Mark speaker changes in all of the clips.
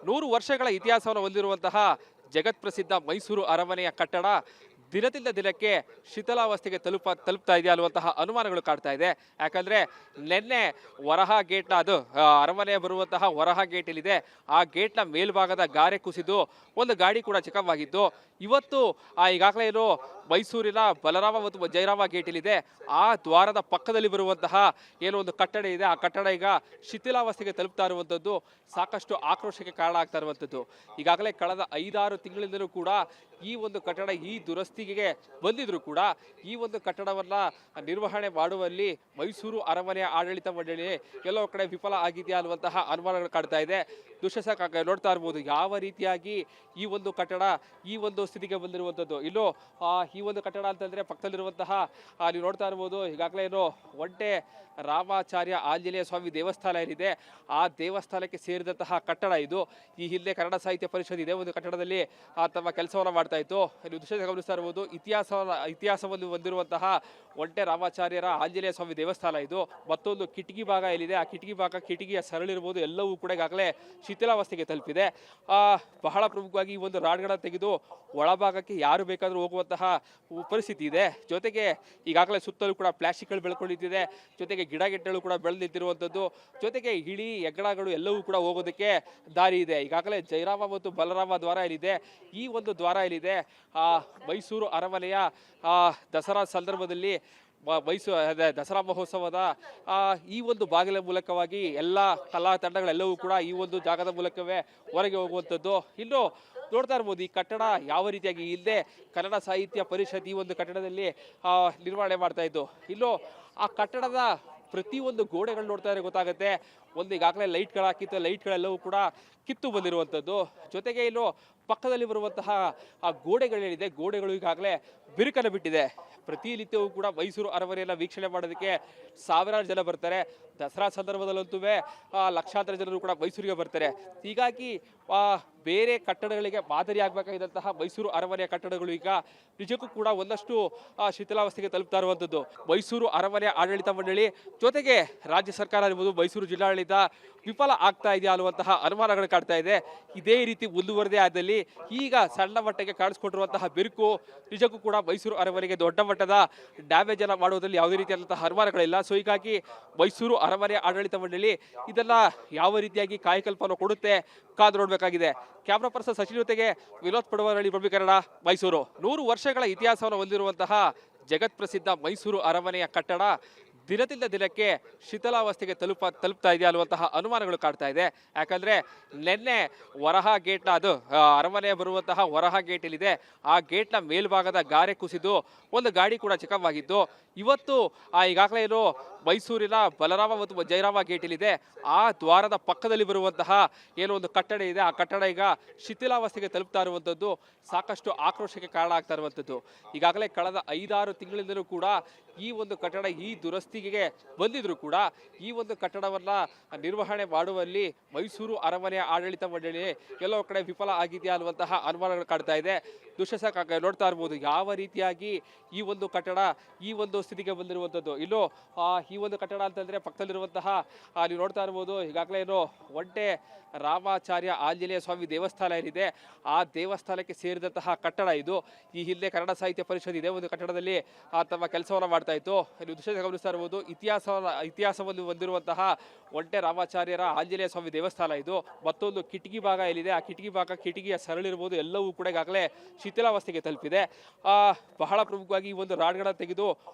Speaker 1: 100 ವರ್ಷಗಳ ಇತಿಹಾಸವನ್ನು ಹೊಂದಿರುವಂತಹ ಜಗತ್ಪ್ರಸಿದ್ಧ ಮೈಸೂರು ಅರಮನೆಯ ಕಟ್ಟಡ ದಿನದಿಂದ ದಿನಕ್ಕೆ ಶಿಥಿಲಾವಸ್ಥೆಗೆ ತಲುಪ್ತಾ ಇದೆಯಾ ಅನ್ನುವಂತಹ ಅನುಮಾನಗಳು ಕಾಡ್ತಾ ಇದೆ. ಯಾಕಂದ್ರೆ ನಿನ್ನೆ ವರಹ ಗೇಟ್ನ ಅದು ಅರಮನೆ ಬರುವಂತಹ ವರಹ ಗೇಟ್ ಇಲ್ಲಿದೆ, ಆ ಗೇಟ್ನ ಮೇಲ್ಭಾಗದ ಗಾರೆ ಕುಸಿದು ಒಂದು ಗಾಡಿ ಕೂಡ ಚಕಮವಾಗಿದ್ದು, ಇವತ್ತು ಈಗಾಗಲೇ ಏನು ಮೈಸೂರಿನ ಬಲರಾಮ ಮತ್ತು ಜಯರಾಮ ಗೇಟ್ ಇಲ್ಲಿದೆ, ಆ ದ್ವಾರದ ಪಕ್ಕದಲ್ಲಿ ಬರುವಂತಹ ಏನೋ ಒಂದು ಕಟ್ಟಡ ಇದೆ, ಆ ಕಟ್ಟಡ ಈಗ ಶಿಥಿಲಾವಸ್ಥೆಗೆ ತಲುಪ್ತಾ ಇರುವಂಥದ್ದು ಸಾಕಷ್ಟು ಆಕ್ರೋಶಕ್ಕೆ ಕಾರಣ ಆಗ್ತಾ ಇರುವಂಥದ್ದು. ಈಗಾಗಲೇ ಕಳೆದ 5-6 ತಿಂಗಳಿಂದಲೂ ಕೂಡ ಈ ಒಂದು ಕಟ್ಟಡ ಈ ದುರಸ್ತಿಗೆ ಬಂದಿದ್ರು ಕೂಡ ಈ ಒಂದು ಕಟ್ಟಡವನ್ನ ನಿರ್ವಹಣೆ ಮಾಡುವಲ್ಲಿ ಮೈಸೂರು ಅರಮನೆಯ ಆಡಳಿತ ಮಂಡಳಿ ಕೆಲವು ಕಡೆ ವಿಫಲ ಆಗಿದೆಯಾ ಅನ್ನುವಂತಹ ಅನುಮಾನಗಳು ಕಾಡ್ತಾ ಇದೆ. ದುಶ್ಯಸ ನೋಡ್ತಾ ಇರ್ಬೋದು ಯಾವ ರೀತಿಯಾಗಿ ಈ ಒಂದು ಕಟ್ಟಡ ಈ ಒಂದು ಸ್ಥಿತಿಗೆ ಬಂದಿರುವಂಥದ್ದು. ಇಲ್ಲೂ ಈ ಒಂದು ಕಟ್ಟಡ ಅಂತಂದ್ರೆ ಪಕ್ಕದಲ್ಲಿರುವಂತಹ ನೀವು ನೋಡ್ತಾ ಇರ್ಬೋದು ಈಗಾಗಲೇ ಏನು ಒಂಟೆ ರಾಮಾಚಾರ್ಯ ಆಂಜನೇಯ ಸ್ವಾಮಿ ದೇವಸ್ಥಾನ ಏನಿದೆ, ಆ ದೇವಸ್ಥಾನಕ್ಕೆ ಸೇರಿದಂತಹ ಕಟ್ಟಡ ಇದು. ಈ ಹಿಂದೆ ಕನ್ನಡ ಸಾಹಿತ್ಯ ಪರಿಷತ್ ಇದೆ ಒಂದು ಕಟ್ಟಡದಲ್ಲಿ ತಮ್ಮ ಕೆಲಸವನ್ನು ಮಾಡ್ತಾ ಇತ್ತು. ನೀವು ದೃಶ್ಯ ಗಮನಿಸ್ತಾ ಇರ್ಬೋದು ಇತಿಹಾಸವನ್ನು ಹೊಂದಿರುವಂತಹ ಒಂಟೆ ರಾಮಾಚಾರ್ಯರ ಆಂಜನೇಯ ಸ್ವಾಮಿ ದೇವಸ್ಥಾನ ಇದು. ಮತ್ತೊಂದು ಕಿಟಕಿ ಭಾಗ ಏನಿದೆ, ಆ ಕಿಟಕಿಯ ಸರಳಿರ್ಬೋದು ಎಲ್ಲವೂ ಕೂಡ ಈಗಾಗಲೇ ಶಿಥಿಲಾವಸ್ಥೆಗೆ ತಲುಪಿದೆ. ಬಹಳ ಪ್ರಮುಖವಾಗಿ ಈ ಒಂದು ರಾಡ್ಗಳನ್ನ ತೆಗೆದು ಒಳಭಾಗಕ್ಕೆ ಯಾರು ಬೇಕಾದರೂ ಹೋಗುವಂತಹ ಪರಿಸ್ಥಿತಿ ಇದೆ. ಜೊತೆಗೆ ಈಗಾಗಲೇ ಸುತ್ತಲೂ ಕೂಡ ಪ್ಲಾಸ್ಟಿಕ್ಗಳು ಬೆಳ್ಕೊಂಡಿದ್ದಿದೆ, ಜೊತೆಗೆ ಗಿಡಗೆಟ್ಟಗಳು ಕೂಡ ಬೆಳೆದು ನಿಂತಿರುವಂಥದ್ದು, ಜೊತೆಗೆ ಇಳಿ ಹೆಗ್ಗಡಗಳು ಎಲ್ಲವೂ ಕೂಡ ಹೋಗೋದಕ್ಕೆ ದಾರಿ ಇದೆ. ಈಗಾಗಲೇ ಜಯರಾಮ ಮತ್ತು ಬಲರಾಮ ದ್ವಾರ ಏನಿದೆ, ಈ ಒಂದು ದ್ವಾರ ಏನಿದೆ ಮೈಸೂರು ಅರಮನೆಯ ದಸರಾ ಸಂದರ್ಭದಲ್ಲಿ ದಸರಾ ಮಹೋತ್ಸವದ ಈ ಒಂದು ಬಾಗಿಲ ಮೂಲಕವಾಗಿ ಎಲ್ಲ ಕಲಾ ತಂಡಗಳೆಲ್ಲವೂ ಕೂಡ ಈ ಒಂದು ಜಾಗದ ಮೂಲಕವೇ ಹೊರಗೆ ಹೋಗುವಂಥದ್ದು. ಇನ್ನು ನೋಡ್ತಾ ಇರ್ಬೋದು ಈ ಕಟ್ಟಡ ಯಾವ ರೀತಿಯಾಗಿ ಇಲ್ಲದೆ ಕನ್ನಡ ಸಾಹಿತ್ಯ ಪರಿಷತ್ ಈ ಒಂದು ಕಟ್ಟಡದಲ್ಲಿ ನಿರ್ವಹಣೆ ಮಾಡ್ತಾ ಇದ್ದು. ಇನ್ನು ಆ ಕಟ್ಟಡದ ಪ್ರತಿಯೊಂದು ಗೋಡೆಗಳು ನೋಡ್ತಾ ಇದ್ರೆ ಗೊತ್ತಾಗುತ್ತೆ, ಒಂದು ಈಗಾಗಲೇ ಲೈಟ್ಗಳು ಹಾಕಿತ್ತು, ಲೈಟ್ಗಳೆಲ್ಲವೂ ಕೂಡ ಕಿತ್ತು ಬಂದಿರುವಂಥದ್ದು. ಜೊತೆಗೆ ಇನ್ನು ಪಕ್ಕದಲ್ಲಿ ಬರುವಂತಹ ಆ ಗೋಡೆಗಳೇನಿದೆ, ಗೋಡೆಗಳು ಈಗಾಗಲೇ ಬಿರುಕನ್ನು ಬಿಟ್ಟಿದೆ. ಪ್ರತಿನಿತ್ಯವೂ ಕೂಡ ಮೈಸೂರು ಅರಮನೆಯನ್ನು ವೀಕ್ಷಣೆ ಮಾಡೋದಕ್ಕೆ ಸಾವಿರಾರು ಜನ ಬರ್ತಾರೆ. ದಸರಾ ಸಂದರ್ಭದಲ್ಲಂತೂ ಲಕ್ಷಾಂತರ ಜನರು ಕೂಡ ಮೈಸೂರಿಗೆ ಬರ್ತಾರೆ. ಹೀಗಾಗಿ ಬೇರೆ ಕಟ್ಟಡಗಳಿಗೆ ಮಾದರಿ ಆಗಬೇಕಾಗಿದ್ದಂತಹ ಮೈಸೂರು ಅರಮನೆಯ ಕಟ್ಟಡಗಳು ಈಗ ನಿಜಕ್ಕೂ ಕೂಡ ಒಂದಷ್ಟು ಶಿಥಿಲಾವಸ್ಥೆಗೆ ತಲುಪ್ತಾ ಇರುವಂಥದ್ದು. ಮೈಸೂರು ಅರಮನೆಯ ಆಡಳಿತ ಮಂಡಳಿ ಜೊತೆಗೆ ರಾಜ್ಯ ಸರ್ಕಾರ ಇರ್ಬೋದು, ಮೈಸೂರು ಜಿಲ್ಲಾಡಳಿತ ವಿಫಲ ಆಗ್ತಾ ಇದೆಯಾ ಅನ್ನುವಂತಹ ಅನುಮಾನಗಳು ಕಾಡ್ತಾ ಇದೆ. ಇದೇ ರೀತಿ ಮುಂದುವರೆದೇ ಆದಲ್ಲಿ ಈಗ ಸಣ್ಣ ಮಟ್ಟಕ್ಕೆ ಕಾಣಿಸ್ಕೊಂಡಿರುವಂತಹ ಬಿರುಕು ನಿಜಕ್ಕೂ ಕೂಡ ಮೈಸೂರು ಅರಮನೆಗೆ ದೊಡ್ಡ ಮಟ್ಟದ ಡ್ಯಾಮೇಜ್ ಅನ್ನ ಮಾಡುವುದರಲ್ಲಿ ಯಾವುದೇ ರೀತಿಯಾದಂತಹ ಅನುಮಾನಗಳಿಲ್ಲ. ಸೊ ಹೀಗಾಗಿ ಮೈಸೂರು ಅರಮನೆಯ ಆಡಳಿತ ಮಂಡಳಿ ಇದನ್ನ ಯಾವ ರೀತಿಯಾಗಿ ಕಾಯಕಲ್ಪನ ಕೊಡುತ್ತೆ ಕಾದು ನೋಡಬೇಕಾಗಿದೆ. ಕ್ಯಾಮ್ರಾ ಪರ್ಸನ್ ಸಚಿನ್ ಜೊತೆಗೆ ವಿನೋದ್ ಪಡವರಳ್ಳಿ, ಪ್ರಭುಕರಣ, ಮೈಸೂರು. 100 ವರ್ಷಗಳ ಇತಿಹಾಸವನ್ನು ಹೊಂದಿರುವಂತಹ ಜಗತ್ಪ್ರಸಿದ್ಧ ಮೈಸೂರು ಅರಮನೆಯ ಕಟ್ಟಡ ದಿನದಿಂದ ದಿನಕ್ಕೆ ಶಿಥಿಲಾವಸ್ಥೆಗೆ ತಲುಪ್ತಾ ಇದೆಯಾ ಅನ್ನುವಂತಹ ಅನುಮಾನಗಳು ಕಾಡ್ತಾ ಇದೆ. ಯಾಕಂದ್ರೆ ನಿನ್ನೆ ವರಹ ಗೇಟ್ನ ಅದು ಅರಮನೆ ಬರುವಂತಹ ವರಹ ಗೇಟ್ ಇಲ್ಲಿದೆ, ಆ ಗೇಟ್ನ ಮೇಲ್ಭಾಗದ ಗಾರೆ ಕುಸಿದು ಒಂದು ಗಾಡಿ ಕೂಡ ಚಕಮವಾಗಿದ್ದು, ಇವತ್ತು ಈಗಾಗಲೇ ಏನು ಮೈಸೂರಿನ ಬಲರಾಮ ಮತ್ತು ಜಯರಾಮ ಗೇಟ್ ಇಲ್ಲಿದೆ, ಆ ದ್ವಾರದ ಪಕ್ಕದಲ್ಲಿ ಬರುವಂತಹ ಏನೋ ಒಂದು ಕಟ್ಟಡ ಇದೆ, ಆ ಕಟ್ಟಡ ಈಗ ಶಿಥಿಲಾವಸ್ಥೆಗೆ ತಲುಪ್ತಾ ಇರುವಂಥದ್ದು ಸಾಕಷ್ಟು ಆಕ್ರೋಶಕ್ಕೆ ಕಾರಣ ಆಗ್ತಾ ಇರುವಂಥದ್ದು. ಈಗಾಗಲೇ ಕಳೆದ 5-6 ತಿಂಗಳಿಂದಲೂ ಕೂಡ ಈ ಒಂದು ಕಟ್ಟಡ ಈ ದುರಸ್ತಿಗೆ ಬಂದಿದ್ರು ಕೂಡ ಈ ಒಂದು ಕಟ್ಟಡವನ್ನ ನಿರ್ವಹಣೆ ಮಾಡುವಲ್ಲಿ ಮೈಸೂರು ಅರಮನೆಯ ಆಡಳಿತ ಮಂಡಳಿ ಕೆಲವು ಕಡೆ ವಿಫಲ ಆಗಿದೆಯಾ ಅನ್ನುವಂತಹ ಅನುಮಾನಗಳು ಕಾಡ್ತಾ ಇದೆ. ದುಶ್ಯಸ ನೋಡ್ತಾ ಇರ್ಬೋದು ಯಾವ ರೀತಿಯಾಗಿ ಈ ಒಂದು ಕಟ್ಟಡ ಈ ಒಂದು ಸ್ಥಿತಿಗೆ ಬಂದಿರುವಂಥದ್ದು. ಇಲ್ಲೂ ಈ ಒಂದು ಕಟ್ಟಡ ಅಂತಂದ್ರೆ ಪಕ್ಕದಲ್ಲಿರುವಂತಹ ನೀವು ನೋಡ್ತಾ ಇರ್ಬೋದು ಈಗಾಗಲೇ ಏನು ಒಂಟೆ ರಾಮಾಚಾರ್ಯ ಆಂಜನೇಯ ಸ್ವಾಮಿ ದೇವಸ್ಥಾನ ಏನಿದೆ, ಆ ದೇವಸ್ಥಾನಕ್ಕೆ ಸೇರಿದಂತಹ ಕಟ್ಟಡ ಇದು. ಈ ಹಿಂದೆ ಕನ್ನಡ ಸಾಹಿತ್ಯ ಪರಿಷತ್ ಇದೆ ಒಂದು ಕಟ್ಟಡದಲ್ಲಿ ತಮ್ಮ ಕೆಲಸವನ್ನು ಮಾಡ್ತಾ ಇತ್ತು. ನೀವು ದೃಶ್ಯ ಗಮನಿಸ್ತಾ ಇರ್ಬೋದು ಇತಿಹಾಸವನ್ನು ಹೊಂದಿರುವಂತಹ ಒಂಟೆ ರಾಮಾಚಾರ್ಯರ ಆಂಜನೇಯ ಸ್ವಾಮಿ ದೇವಸ್ಥಾನ ಇದು. ಮತ್ತೊಂದು ಕಿಟಕಿ ಭಾಗ ಏನಿದೆ, ಆ ಕಿಟಕಿಯ ಸರಳಿರ್ಬೋದು ಎಲ್ಲವೂ ಕೂಡ ಈಗಾಗಲೇ ಶಿಥಿಲಾವಸ್ಥೆಗೆ ತಲುಪಿದೆ. ಬಹಳ ಪ್ರಮುಖವಾಗಿ ಈ ಒಂದು ರಾಡ್ಗಳನ್ನ ತೆಗೆದು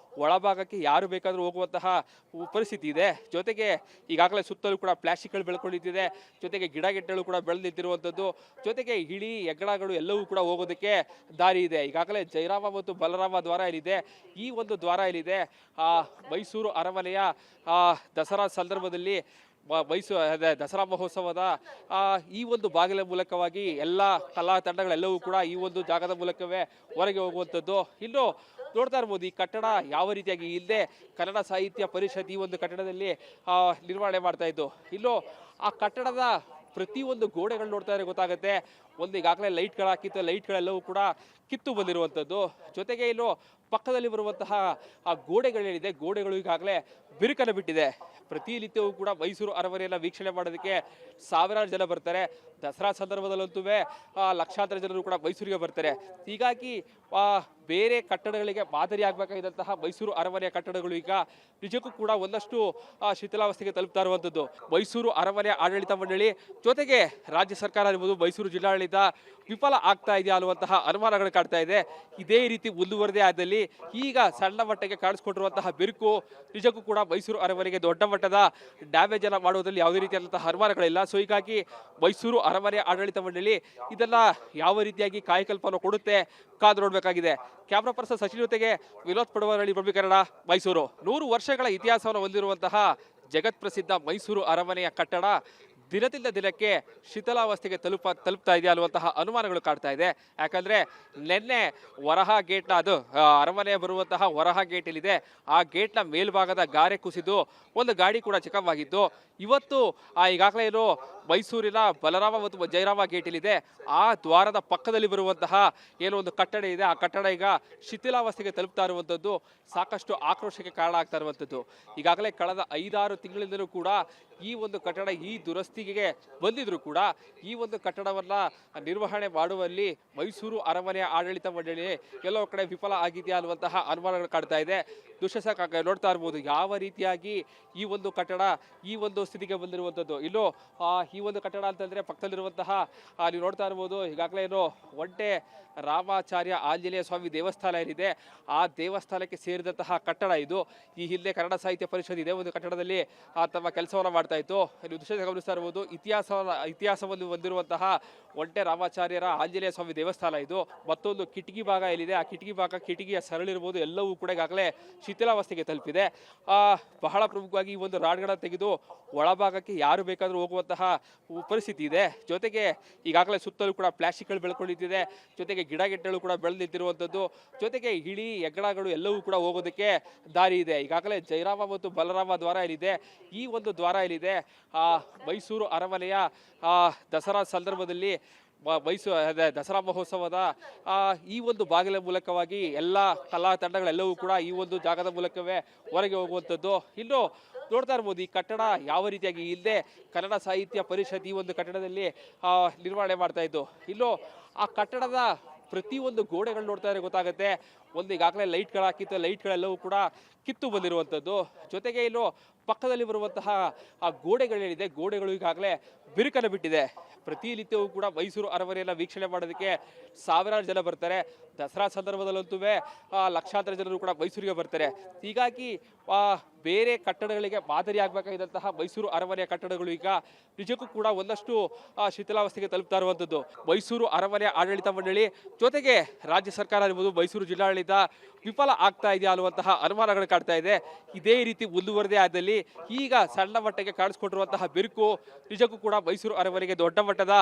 Speaker 1: ಒಳಭಾಗಕ್ಕೆ ಯಾರು ಬೇಕಾದರೂ ಹೋಗುವಂತಹ ಪರಿಸ್ಥಿತಿ ಇದೆ. ಜೊತೆಗೆ ಈಗಾಗಲೇ ಸುತ್ತಲೂ ಕೂಡ ಪ್ಲಾಸ್ಟಿಕ್ಗಳು ಬೆಳ್ಕೊಂಡಿದ್ದಿದೆ, ಜೊತೆಗೆ ಗಿಡಗೆಟ್ಟಗಳು ಕೂಡ ಬೆಳೆದು ನಿಂತಿರುವಂಥದ್ದು, ಜೊತೆಗೆ ಇಳಿ ಹೆಗ್ಗಡಗಳು ಎಲ್ಲವೂ ಕೂಡ ಹೋಗೋದಕ್ಕೆ ದಾರಿ ಇದೆ. ಈಗಾಗಲೇ ಜಯರಾಮ ಮತ್ತು ಬಲರಾಮ ದ್ವಾರ ಏನಿದೆ, ಈ ಒಂದು ದ್ವಾರ ಏನಿದೆ ಮೈಸೂರು ಅರಮನೆಯ ದಸರಾ ಸಂದರ್ಭದಲ್ಲಿ ದಸರಾ ಮಹೋತ್ಸವದ ಈ ಒಂದು ಬಾಗಿಲ ಮೂಲಕವಾಗಿ ಎಲ್ಲ ಕಲಾ ತಂಡಗಳೆಲ್ಲವೂ ಕೂಡ ಈ ಒಂದು ಜಾಗದ ಮೂಲಕವೇ ಹೊರಗೆ ಹೋಗುವಂಥದ್ದು. ಇನ್ನು ನೋಡ್ತಾ ಇರ್ಬೋದು ಈ ಕಟ್ಟಡ ಯಾವ ರೀತಿಯಾಗಿ ಇಲ್ಲದೆ ಕನ್ನಡ ಸಾಹಿತ್ಯ ಪರಿಷತ್ ಈ ಒಂದು ಕಟ್ಟಡದಲ್ಲಿ ನಿರ್ವಹಣೆ ಮಾಡ್ತಾ ಇದ್ದು. ಇನ್ನು ಆ ಕಟ್ಟಡದ ಪ್ರತಿಯೊಂದು ಗೋಡೆಗಳು ನೋಡ್ತಾ ಇದ್ರೆ ಗೊತ್ತಾಗುತ್ತೆ, ಒಂದು ಈಗಾಗಲೇ ಲೈಟ್ಗಳು ಹಾಕಿತ್ತು, ಲೈಟ್ಗಳೆಲ್ಲವೂ ಕೂಡ ಕಿತ್ತು ಬಂದಿರುವಂಥದ್ದು. ಜೊತೆಗೆ ಇನ್ನು ಪಕ್ಕದಲ್ಲಿ ಬರುವಂತಹ ಆ ಗೋಡೆಗಳೇನಿದೆ ಗೋಡೆಗಳು ಈಗಾಗಲೇ ಬಿರುಕನ್ನು ಬಿಟ್ಟಿದೆ. ಪ್ರತಿನಿತ್ಯವೂ ಕೂಡ ಮೈಸೂರು ಅರಮನೆಯನ್ನು ವೀಕ್ಷಣೆ ಮಾಡೋದಕ್ಕೆ ಸಾವಿರಾರು ಜನ ಬರ್ತಾರೆ. ದಸರಾ ಸಂದರ್ಭದಲ್ಲಂತೂ ಲಕ್ಷಾಂತರ ಜನರು ಕೂಡ ಮೈಸೂರಿಗೆ ಬರ್ತಾರೆ. ಹೀಗಾಗಿ ಬೇರೆ ಕಟ್ಟಡಗಳಿಗೆ ಮಾದರಿ ಆಗಬೇಕಾಗಿದ್ದಂತಹ ಮೈಸೂರು ಅರಮನೆಯ ಕಟ್ಟಡಗಳು ಈಗ ನಿಜಕ್ಕೂ ಕೂಡ ಒಂದಷ್ಟು ಶಿಥಿಲಾವಸ್ಥೆಗೆ ತಲುಪ್ತಾ ಇರುವಂಥದ್ದು. ಮೈಸೂರು ಅರಮನೆ ಆಡಳಿತ ಮಂಡಳಿ ಜೊತೆಗೆ ರಾಜ್ಯ ಸರ್ಕಾರ ಇರ್ಬೋದು, ಮೈಸೂರು ಜಿಲ್ಲಾಡಳಿತ ವಿಫಲ ಆಗ್ತಾ ಇದೆಯಾ ಅನ್ನುವಂತಹ ಅನುಮಾನಗಳು ಕಾಡ್ತಾ ಇದೆ. ಇದೇ ರೀತಿ ಮುಂದುವರೆದೇ ಆದಲ್ಲಿ ಈಗ ಸಣ್ಣ ಮಟ್ಟಿಗೆ ಕಾಣಿಸ್ಕೊಂಡಿರುವಂತಹ ಬಿರುಕು ನಿಜಕ್ಕೂ ಕೂಡ ಮೈಸೂರು ಅರಮನೆಗೆ ದೊಡ್ಡ ಮಟ್ಟದ ಡ್ಯಾಮೇಜ್ ಅನ್ನು ಮಾಡುವುದರಲ್ಲಿ ಯಾವುದೇ ರೀತಿಯಾದಂತಹ ಅನುಮಾನಗಳಿಲ್ಲ. ಸೊ ಹೀಗಾಗಿ ಮೈಸೂರು ಅರಮನೆ ಆಡಳಿತ ಮಂಡಳಿ ಇದನ್ನ ಯಾವ ರೀತಿಯಾಗಿ ಕಾಯಕಲ್ಪವನ್ನು ಕೊಡುತ್ತೆ ಕಾದು ನೋಡಬೇಕಾಗಿದೆ. ಕ್ಯಾಮ್ರಾ ಪರ್ಸನ್ ಸಚಿನ್ ಜೊತೆಗೆ ವಿನೋದ್ ಪಡವರಳ್ಳಿ, ಪ್ರಭೀಕರಣ, ಮೈಸೂರು. 100 ವರ್ಷಗಳ ಇತಿಹಾಸವನ್ನು ಹೊಂದಿರುವಂತಹ ಜಗತ್ ಪ್ರಸಿದ್ಧ ಮೈಸೂರು ಅರಮನೆಯ ಕಟ್ಟಡ ದಿನದಿಂದ ದಿನಕ್ಕೆ ಶಿಥಿಲಾವಸ್ಥೆಗೆ ತಲುಪ್ತಾ ಇದೆಯಾ ಅನ್ನುವಂತಹ ಅನುಮಾನಗಳು ಕಾಡ್ತಾ ಇದೆ. ಯಾಕಂದ್ರೆ ನಿನ್ನೆ ವರಹ ಗೇಟ್ನ ಅದು ಅರಮನೆ ಬರುವಂತಹ ವರಹ ಗೇಟ್ ಏನಿದೆ ಆ ಗೇಟ್ನ ಮೇಲ್ಭಾಗದ ಗಾರೆ ಕುಸಿದು ಒಂದು ಗಾಡಿ ಕೂಡ ಚಿಕ್ಕವಾಗಿದ್ದು, ಇವತ್ತು ಈಗಾಗಲೇ ಏನು ಮೈಸೂರಿನ ಬಲರಾಮ ಮತ್ತು ಜಯರಾಮ ಗೇಟ್ ಏನಿದೆ ಆ ದ್ವಾರದ ಪಕ್ಕದಲ್ಲಿ ಬರುವಂತಹ ಏನೋ ಒಂದು ಕಟ್ಟಡ ಇದೆ, ಆ ಕಟ್ಟಡ ಈಗ ಶಿಥಿಲಾವಸ್ಥೆಗೆ ತಲುಪ್ತಾ ಇರುವಂಥದ್ದು ಸಾಕಷ್ಟು ಆಕ್ರೋಶಕ್ಕೆ ಕಾರಣ ಆಗ್ತಾ ಇರುವಂಥದ್ದು. ಈಗಾಗಲೇ ಕಳೆದ 5-6 ತಿಂಗಳಿಂದಲೂ ಕೂಡ ಈ ಒಂದು ಕಟ್ಟಡ ಈ ದುರಸ್ತಿಗೆ ಬಂದಿದ್ರು ಕೂಡ ಈ ಒಂದು ಕಟ್ಟಡವನ್ನ ನಿರ್ವಹಣೆ ಮಾಡುವಲ್ಲಿ ಮೈಸೂರು ಅರಮನೆಯ ಆಡಳಿತ ಮಂಡಳಿ ಎಲ್ಲೋ ಕಡೆ ವಿಫಲ ಆಗಿದೆಯಾ ಅನ್ನುವಂತಹ ಅನುಮಾನಗಳು ಕಾಡ್ತಾ ಇದೆ. ದುಶ್ಯಸಕ ನೋಡ್ತಾ ಇರ್ಬೋದು ಯಾವ ರೀತಿಯಾಗಿ ಈ ಒಂದು ಕಟ್ಟಡ ಈ ಒಂದು ಸ್ಥಿತಿಗೆ ಬಂದಿರುವಂಥದ್ದು. ಇಲ್ಲೂ ಈ ಒಂದು ಕಟ್ಟಡ ಅಂತಂದ್ರೆ ಪಕ್ಕದಲ್ಲಿರುವಂತಹ ನೀವು ನೋಡ್ತಾ ಇರ್ಬೋದು ಈಗಾಗಲೇ ಏನು ಒಂಟೆ ರಾಮಾಚಾರ್ಯ ಆಂಜನೇಯ ಸ್ವಾಮಿ ದೇವಸ್ಥಾನ ಏನಿದೆ ಆ ದೇವಸ್ಥಾನಕ್ಕೆ ಸೇರಿದಂತಹ ಕಟ್ಟಡ ಇದು. ಈ ಹಿಂದೆ ಕನ್ನಡ ಸಾಹಿತ್ಯ ಪರಿಷತ್ ಇದೇ ಒಂದು ಕಟ್ಟಡದಲ್ಲಿ ತಮ್ಮ ಕೆಲಸವನ್ನು ಮಾಡ್ತಾ ಇತ್ತು. ನೀವು ದೃಶ್ಯ ಗಮನಿಸ್ತಾ ಇರ್ಬೋದು ಇತಿಹಾಸವನ್ನು ಹೊಂದಿರುವಂತಹ ಒಂಟೆ ರಾಮಾಚಾರ್ಯರ ಆಂಜನೇಯ ಸ್ವಾಮಿ ದೇವಸ್ಥಾನ ಇದು. ಮತ್ತೊಂದು ಕಿಟಕಿ ಭಾಗ ಏನಿದೆ ಆ ಕಿಟಕಿಯ ಸರಳಿರ್ಬೋದು ಎಲ್ಲವೂ ಕೂಡ ಈಗಾಗಲೇ ಶಿಥಿಲಾವಸ್ಥೆಗೆ ತಲುಪಿದೆ. ಬಹಳ ಪ್ರಮುಖವಾಗಿ ಈ ಒಂದು ರಾಡ್ಗಳನ್ನ ತೆಗೆದು ಒಳಭಾಗಕ್ಕೆ ಯಾರು ಬೇಕಾದರೂ ಹೋಗುವಂತಹ ಪರಿಸ್ಥಿತಿ ಇದೆ. ಜೊತೆಗೆ ಈಗಾಗಲೇ ಸುತ್ತಲೂ ಕೂಡ ಪ್ಲಾಸ್ಟಿಕ್ಗಳು ಬೆಳ್ಕೊಂಡಿದ್ದಿದೆ, ಜೊತೆಗೆ ಗಿಡಗಳು ಕೂಡ ಬೆಳೆದು ನಿಂತಿರುವಂಥದ್ದು, ಜೊತೆಗೆ ಇಳಿ ಹೆಗ್ಗಣಗಳು ಎಲ್ಲವೂ ಕೂಡ ಹೋಗೋದಕ್ಕೆ ದಾರಿ ಇದೆ. ಈಗಾಗಲೇ ಜಯರಾಮ ಮತ್ತು ಬಲರಾಮ ದ್ವಾರ ಏನಿದೆ ಈ ಒಂದು ದ್ವಾರ ಏನಿದೆ ಮೈಸೂರು ಅರಮನೆಯ ದಸರಾ ಸಂದರ್ಭದಲ್ಲಿ ದಸರಾ ಮಹೋತ್ಸವದ ಈ ಒಂದು ಬಾಗಿಲ ಮೂಲಕವಾಗಿ ಎಲ್ಲ ಕಲಾ ತಂಡಗಳೆಲ್ಲವೂ ಕೂಡ ಈ ಒಂದು ಜಾಗದ ಮೂಲಕವೇ ಹೊರಗೆ ಹೋಗುವಂಥದ್ದು. ಇನ್ನು ನೋಡ್ತಾ ಇರ್ಬೋದು ಈ ಕಟ್ಟಡ ಯಾವ ರೀತಿಯಾಗಿ ಇಲ್ಲದೆ ಕನ್ನಡ ಸಾಹಿತ್ಯ ಪರಿಷತ್ ಈ ಒಂದು ಕಟ್ಟಡದಲ್ಲಿ ನಿರ್ವಹಣೆ ಮಾಡ್ತಾ ಇದ್ದು. ಇನ್ನು ಆ ಕಟ್ಟಡದ ಪ್ರತಿಯೊಂದು ಗೋಡೆಗಳು ನೋಡ್ತಾ ಇದ್ರೆ ಗೊತ್ತಾಗುತ್ತೆ ಒಂದು ಈಗಾಗಲೇ ಲೈಟ್ಗಳು ಹಾಕಿತ್ತು, ಲೈಟ್ಗಳೆಲ್ಲವೂ ಕೂಡ ಕಿತ್ತು ಬಂದಿರುವಂಥದ್ದು. ಜೊತೆಗೆ ಇನ್ನು ಪಕ್ಕದಲ್ಲಿ ಬರುವಂತಹ ಆ ಗೋಡೆಗಳೇನಿದೆ ಗೋಡೆಗಳು ಈಗಾಗಲೇ ಬಿರುಕನ್ನು ಬಿಟ್ಟಿದೆ. ಪ್ರತಿನಿತ್ಯವೂ ಕೂಡ ಮೈಸೂರು ಅರಮನೆಯನ್ನು ವೀಕ್ಷಣೆ ಮಾಡೋದಕ್ಕೆ ಸಾವಿರಾರು ಜನ ಬರ್ತಾರೆ. ದಸರಾ ಸಂದರ್ಭದಲ್ಲಂತೂ ಲಕ್ಷಾಂತರ ಜನರು ಕೂಡ ಮೈಸೂರಿಗೆ ಬರ್ತಾರೆ. ಹೀಗಾಗಿ ಬೇರೆ ಕಟ್ಟಡಗಳಿಗೆ ಮಾದರಿ ಆಗಬೇಕಾಗಿದ್ದಂತಹ ಮೈಸೂರು ಅರಮನೆಯ ಕಟ್ಟಡಗಳು ಈಗ ನಿಜಕ್ಕೂ ಕೂಡ ಒಂದಷ್ಟು ಶಿಥಿಲಾವಸ್ಥೆಗೆ ತಲುಪ್ತಾ ಇರುವಂಥದ್ದು. ಮೈಸೂರು ಅರಮನೆ ಆಡಳಿತ ಮಂಡಳಿ ಜೊತೆಗೆ ರಾಜ್ಯ ಸರ್ಕಾರ ಇರ್ಬೋದು, ಮೈಸೂರು ಜಿಲ್ಲಾಡಳಿತ ವಿಫಲ ಆಗ್ತಾ ಇದೆಯಾ ಅನ್ನುವಂತಹ ಅನುಮಾನಗಳು ಕಾಡ್ತಾ ಇದೆ. ಇದೇ ರೀತಿ ಮುಂದುವರೆದೇ ಆದಲ್ಲಿ ಈಗ ಸಣ್ಣ ಮಟ್ಟಿಗೆ ಕಾಣಿಸ್ಕೊಂಡಿರುವಂತಹ ಬಿರುಕು ನಿಜಕ್ಕೂ ಕೂಡ ಮೈಸೂರು ಅರಮನೆಗೆ ದೊಡ್ಡ ಮಟ್ಟದ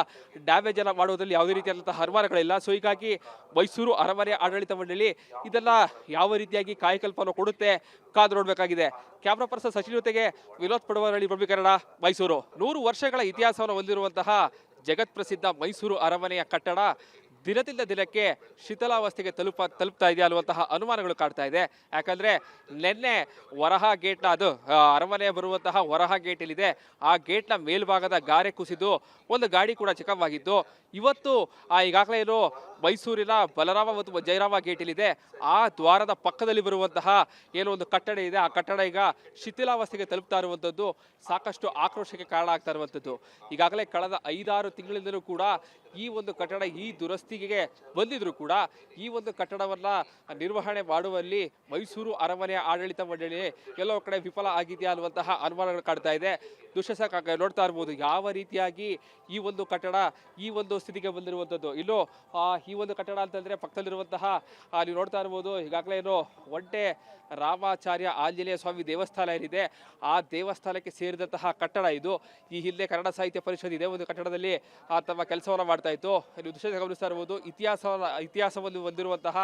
Speaker 1: ಡ್ಯಾಮೇಜ್ ಅನ್ನು ಮಾಡುವುದರಲ್ಲಿ ಯಾವುದೇ ರೀತಿಯಾದಂತಹ ಅನುಮಾನಗಳಿಲ್ಲ. ಸೊ ಹೀಗಾಗಿ ಮೈಸೂರು ಅರಮನೆ ಆಡಳಿತ ಮಂಡಳಿ ಇದನ್ನ ಯಾವ ರೀತಿಯಾಗಿ ಕಾಯಕಲ್ಪವನ್ನು ಕೊಡುತ್ತೆ ಕಾದು ನೋಡಬೇಕಾಗಿದೆ. ಕ್ಯಾಮ್ರಾ ಪರ್ಸನ್ ಸಚಿನ್ ಜೊತೆಗೆ ವಿನೋದ್ ಪಡವರಳ್ಳಿ, ಪ್ರಭೀಕರಣ, ಮೈಸೂರು. 100 ವರ್ಷಗಳ ಇತಿಹಾಸವನ್ನು ಹೊಂದಿರುವಂತಹ ಜಗತ್ ಪ್ರಸಿದ್ಧ ಮೈಸೂರು ಅರಮನೆಯ ಕಟ್ಟಡ ದಿನದಿಂದ ದಿನಕ್ಕೆ ಶಿಥಿಲಾವಸ್ಥೆಗೆ ತಲುಪ್ತಾ ಇದೆಯಾ ಅನ್ನುವಂತಹ ಅನುಮಾನಗಳು ಕಾಡ್ತಾ ಇದೆ. ಯಾಕಂದ್ರೆ ನಿನ್ನೆ ವರಹ ಗೇಟ್ನ ಅದು ಅರಮನೆ ಬರುವಂತಹ ವರಹ ಗೇಟ್ ಏನಿದೆ ಆ ಗೇಟ್ನ ಮೇಲ್ಭಾಗದ ಗಾರೆ ಕುಸಿದು ಒಂದು ಗಾಡಿ ಕೂಡ ಚಿಕ್ಕವಾಗಿದ್ದು, ಇವತ್ತು ಈಗಾಗಲೇ ಏನು ಮೈಸೂರಿನ ಬಲರಾಮ ಮತ್ತು ಜಯರಾಮ ಗೇಟ್ ಏನಿದೆ ಆ ದ್ವಾರದ ಪಕ್ಕದಲ್ಲಿ ಬರುವಂತಹ ಏನೋ ಒಂದು ಕಟ್ಟಡ ಇದೆ ಆ ಕಟ್ಟಡ ಈಗ ಶಿಥಿಲಾವಸ್ಥೆಗೆ ತಲುಪ್ತಾ ಇರುವಂಥದ್ದು ಸಾಕಷ್ಟು ಆಕ್ರೋಶಕ್ಕೆ ಕಾರಣ ಆಗ್ತಾ ಇರುವಂಥದ್ದು. ಈಗಾಗಲೇ ಕಳೆದ 5-6 ತಿಂಗಳಿಂದಲೂ ಕೂಡ ಈ ಒಂದು ಕಟ್ಟಡ ಈ ದುರಸ್ತಿಗೆ ಬಂದಿದ್ರು ಕೂಡ ಈ ಒಂದು ಕಟ್ಟಡವನ್ನ ನಿರ್ವಹಣೆ ಮಾಡುವಲ್ಲಿ ಮೈಸೂರು ಅರಮನೆಯ ಆಡಳಿತ ಮಂಡಳಿ ಎಲ್ಲೋ ಕಡೆ ವಿಫಲ ಆಗಿದೆಯಾ ಅನ್ನುವಂತಹ ಅನುಮಾನಗಳು ಕಾಡ್ತಾ ಇದೆ. ದುಶ್ಯಸಕ ನೋಡ್ತಾ ಇರ್ಬೋದು ಯಾವ ರೀತಿಯಾಗಿ ಈ ಒಂದು ಕಟ್ಟಡ ಈ ಒಂದು ಸ್ಥಿತಿಗೆ ಬಂದಿರುವಂಥದ್ದು. ಇನ್ನು ಈ ಒಂದು ಕಟ್ಟಡ ಅಂತಂದ್ರೆ ಪಕ್ಕದಲ್ಲಿರುವಂತಹ ನೀವು ನೋಡ್ತಾ ಇರ್ಬೋದು ಈಗಾಗಲೇ ಏನು ಒಂಟೆ ರಾಮಾಚಾರ್ಯ ಆಂಜನೇಯ ಸ್ವಾಮಿ ದೇವಸ್ಥಾನ ಏನಿದೆ ಆ ದೇವಸ್ಥಾನಕ್ಕೆ ಸೇರಿದಂತಹ ಕಟ್ಟಡ ಇದು. ಈ ಹಿಂದೆ ಕನ್ನಡ ಸಾಹಿತ್ಯ ಪರಿಷತ್ ಇದೇ ಒಂದು ಕಟ್ಟಡದಲ್ಲಿ ತಮ್ಮ ಕೆಲಸವನ್ನು ಮಾಡ್ತಾ ಇತ್ತು. ನೀವು ದೃಶ್ಯ ಗಮನಿಸ್ತಾ ಇರ್ಬೋದು ಇತಿಹಾಸವನ್ನು ಹೊಂದಿರುವಂತಹ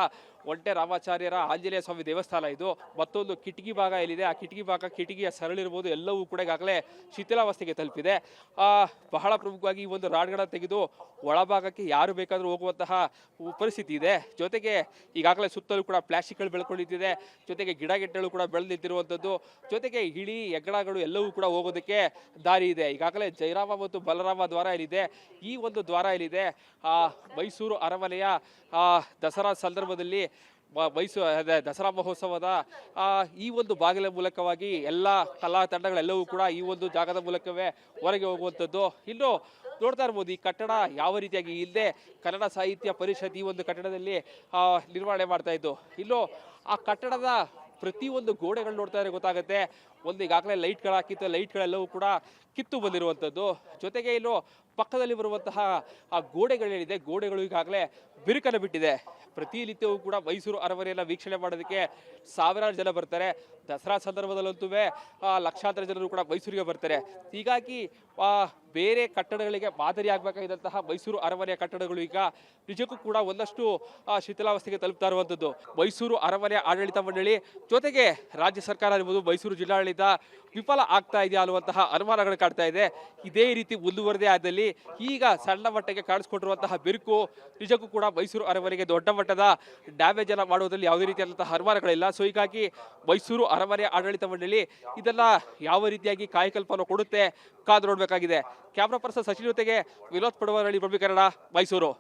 Speaker 1: ಒಂಟೆ ರಾಮಾಚಾರ್ಯರ ಆಂಜನೇಯ ಸ್ವಾಮಿ ದೇವಸ್ಥಾನ ಇದು. ಮತ್ತೊಂದು ಕಿಟಕಿ ಭಾಗ ಏನಿದೆ ಆ ಕಿಟಕಿಯ ಸರಳಿರ್ಬೋದು ಎಲ್ಲವೂ ಕೂಡ ಈಗಾಗಲೇ ಶಿಥಿಲಾವಸ್ಥೆಗೆ ತಲುಪಿದೆ. ಬಹಳ ಪ್ರಮುಖವಾಗಿ ಈ ಒಂದು ರಾಡ್ಗಳನ್ನು ತೆಗೆದು ಒಳಭಾಗಕ್ಕೆ ಯಾರು ಬೇಕಾದರೂ ಹೋಗುವಂತಹ ಪರಿಸ್ಥಿತಿ ಇದೆ. ಜೊತೆಗೆ ಈಗಾಗಲೇ ಸುತ್ತಲೂ ಕೂಡ ಪ್ಲಾಸ್ಟಿಕ್ಗಳು ಬೆಳ್ಕೊಂಡಿದ್ದಿದೆ. ಜೊತೆಗೆ ಗಿಡಗಳು ಕೂಡ ಬೆಳೆದು ನಿಂತಿರುವಂಥದ್ದು. ಜೊತೆಗೆ ಇಳಿ ಹೆಗ್ಗಣಗಳು ಎಲ್ಲವೂ ಕೂಡ ಹೋಗೋದಕ್ಕೆ ದಾರಿ ಇದೆ. ಈಗಾಗಲೇ ಜಯರಾಮ ಮತ್ತು ಬಲರಾಮ ದ್ವಾರ ಏನಿದೆ, ಈ ಒಂದು ದ್ವಾರ ಏನಿದೆ ಮೈಸೂರು ಅರಮನೆಯ ದಸರಾ ಸಂದರ್ಭದಲ್ಲಿ ದಸರಾ ಮಹೋತ್ಸವದ ಈ ಒಂದು ಬಾಗಿಲ ಮೂಲಕವಾಗಿ ಎಲ್ಲ ಕಲಾ ತಂಡಗಳೆಲ್ಲವೂ ಕೂಡ ಈ ಒಂದು ಜಾಗದ ಮೂಲಕವೇ ಹೊರಗೆ ಹೋಗುವಂಥದ್ದು. ಇನ್ನು ನೋಡ್ತಾ ಇರ್ಬೋದು, ಈ ಕಟ್ಟಡ ಯಾವ ರೀತಿಯಾಗಿ ಇಲ್ಲದೆ ಕನ್ನಡ ಸಾಹಿತ್ಯ ಪರಿಷತ್ ಈ ಒಂದು ಕಟ್ಟಡದಲ್ಲಿ ನಿರ್ವಹಣೆ ಮಾಡ್ತಾ ಇದ್ದು. ಇನ್ನು ಆ ಕಟ್ಟಡದ ಪ್ರತಿಯೊಂದು ಗೋಡೆಗಳು ನೋಡ್ತಾ ಇದ್ರೆ ಗೊತ್ತಾಗುತ್ತೆ, ಒಂದು ಈಗಾಗಲೇ ಲೈಟ್ಗಳು ಹಾಕಿತ್ತು, ಲೈಟ್ಗಳೆಲ್ಲವೂ ಕೂಡ ಕಿತ್ತು ಬಂದಿರುವಂಥದ್ದು. ಜೊತೆಗೆ ಇನ್ನು ಪಕ್ಕದಲ್ಲಿ ಬರುವಂತಹ ಆ ಗೋಡೆಗಳೇನಿದೆ, ಗೋಡೆಗಳು ಈಗಾಗಲೇ ಬಿರುಕನ್ನು ಬಿಟ್ಟಿದೆ. ಪ್ರತಿನಿತ್ಯವೂ ಕೂಡ ಮೈಸೂರು ಅರಮನೆಯನ್ನು ವೀಕ್ಷಣೆ ಮಾಡೋದಕ್ಕೆ ಸಾವಿರಾರು ಜನ ಬರ್ತಾರೆ. ದಸರಾ ಸಂದರ್ಭದಲ್ಲಂತೂ ಲಕ್ಷಾಂತರ ಜನರು ಕೂಡ ಮೈಸೂರಿಗೆ ಬರ್ತಾರೆ. ಹೀಗಾಗಿ ಬೇರೆ ಕಟ್ಟಡಗಳಿಗೆ ಮಾದರಿ ಆಗಬೇಕಾಗಿದ್ದಂತಹ ಮೈಸೂರು ಅರಮನೆಯ ಕಟ್ಟಡಗಳು ಈಗ ನಿಜಕ್ಕೂ ಕೂಡ ಒಂದಷ್ಟು ಶಿಥಿಲಾವಸ್ಥೆಗೆ ತಲುಪ್ತಾ ಇರುವಂಥದ್ದು. ಮೈಸೂರು ಅರಮನೆಯ ಆಡಳಿತ ಮಂಡಳಿ ಜೊತೆಗೆ ರಾಜ್ಯ ಸರ್ಕಾರ ಇರ್ಬೋದು, ಮೈಸೂರು ಜಿಲ್ಲಾಡಳಿತ ವಿಫಲ ಆಗ್ತಾ ಇದೆಯಾ ಅನ್ನುವಂತಹ ಅನುಮಾನಗಳು ಕಾಡ್ತಾ ಇದೆ. ಇದೇ ರೀತಿ ಮುಂದುವರೆದೇ ಆದಲ್ಲಿ ಈಗ ಸಣ್ಣ ಮಟ್ಟಿಗೆ ಕಾಣಿಸ್ಕೊಂಡಿರುವಂತಹ ಬಿರುಕು ನಿಜಕ್ಕೂ ಕೂಡ ಮೈಸೂರು ಅರಮನೆಗೆ ದೊಡ್ಡ ಮಟ್ಟದ ಡ್ಯಾಮೇಜ್ ಅನ್ನು ಮಾಡುವುದರಲ್ಲಿ ಯಾವುದೇ ರೀತಿಯಾದಂತಹ ಅನುಮಾನಗಳಿಲ್ಲ. ಸೊ ಹೀಗಾಗಿ ಮೈಸೂರು ಅರಮನೆಯ ಆಡಳಿತ ಮಂಡಳಿ ಇದನ್ನ ಯಾವ ರೀತಿಯಾಗಿ ಕಾಯಕಲ್ಪನ ಕೊಡುತ್ತೆ ಕಾದು ನೋಡಬೇಕಾಗಿದೆ. ಕ್ಯಾಮ್ರಾ ಪರ್ಸನ್ ಸಚಿನ್ ಜೊತೆಗೆ ವಿನೋದ್ ಪಡವರಳ್ಳಿ, ಪ್ರಭು ಕನ್ನಡ, ಮೈಸೂರು.